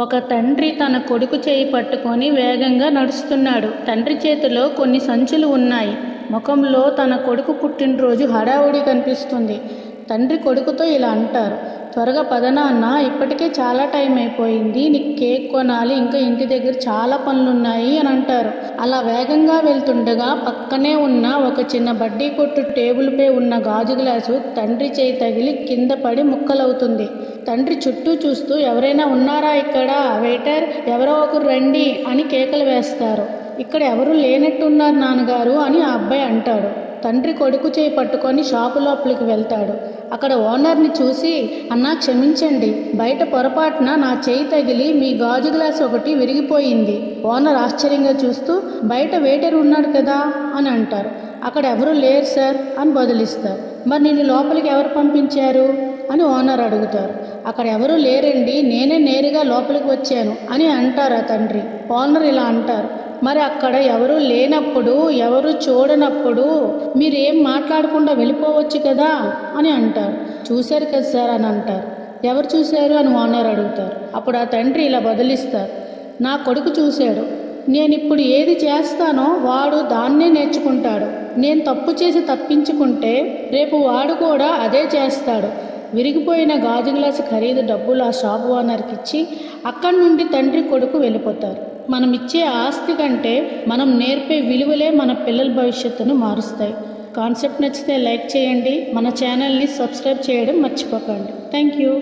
ఒక తండ్రి తన కొడుకు చేయి పట్టుకొని వేగంగా నడుస్తున్నాడు. తండ్రి చేతిలో కొన్ని సంచులు ఉన్నాయి. ముఖంలో తన కొడుకు పుట్టినరోజు హడావుడి కనిపిస్తుంది. తండ్రి కొడుకుతో ఇలా అంటారు, త్వరగా పద నాన్న, ఇప్పటికే చాలా టైం అయిపోయింది. నీకు కేక్ కొనాలి, ఇంకా ఇంటి దగ్గర చాలా పనులున్నాయి అని అంటారు. అలా వేగంగా వెళ్తుండగా పక్కనే ఉన్న ఒక చిన్న బడ్డీ కొట్టు టేబుల్పై ఉన్న గాజు గ్లాసు తండ్రి చేయి తగిలి కింద పడి ముక్కలవుతుంది. తండ్రి చుట్టూ చూస్తూ, ఎవరైనా ఉన్నారా ఇక్కడ? వెయిటర్, ఎవరో ఒకరు రండి అని కేకలు వేస్తారు. ఇక్కడ ఎవరూ లేనట్టున్నారు నాన్నగారు అని ఆ అబ్బాయి అంటాడు. తండ్రి కొడుకు చేయి పట్టుకొని షాపు లోపలికి వెళ్తాడు. అక్కడ ఓనర్ని చూసి, అన్నా క్షమించండి, బయట పొరపాటున నా చేయి తగిలి మీ గాజు గ్లాస్ ఒకటి విరిగిపోయింది. ఓనర్ ఆశ్చర్యంగా చూస్తూ, బయట వెయిటర్ ఉన్నాడు కదా అని అంటారు. అక్కడ ఎవరూ లేరు సార్ అని బదులిస్తారు. మరి నిన్ను లోపలికి ఎవరు పంపించారు అని ఓనర్ అడుగుతారు. అక్కడ ఎవరూ లేరండి, నేనే నేరుగా లోపలికి వచ్చాను అని అంటారు ఆ తండ్రి. ఓనర్ ఇలా అంటారు, మరి అక్కడ ఎవరూ లేనప్పుడు, ఎవరు చూడనప్పుడు మీరేం మాట్లాడకుండా వెళ్ళిపోవచ్చు కదా అని అంటారు. చూశారు కదా సార్ అని అంటారు. ఎవరు చూశారు అని ఓనర్ అడుగుతారు. అప్పుడు ఆ తండ్రి ఇలా బదులిస్తారు, నా కొడుకు చూశాడు. నేనిప్పుడు ఏది చేస్తానో వాడు దాన్నే నేర్చుకుంటాడు. నేను తప్పు చేసి తప్పించుకుంటే రేపు వాడు కూడా అదే చేస్తాడు. విరిగిపోయిన గాజు గ్లాసు ఖరీదు డబ్బులు ఆ షాప్ ఓనర్కి ఇచ్చి అక్కడి నుండి తండ్రి కొడుకు వెళ్ళిపోతారు. మనం ఇచ్చే ఆస్తి కంటే మనం నేర్పే విలువలే మన పిల్లల భవిష్యత్తును మారుస్తాయి. కాన్సెప్ట్ నచ్చితే లైక్ చేయండి, మన ఛానల్ని సబ్స్క్రైబ్ చేయడం మర్చిపోకండి. Thank you.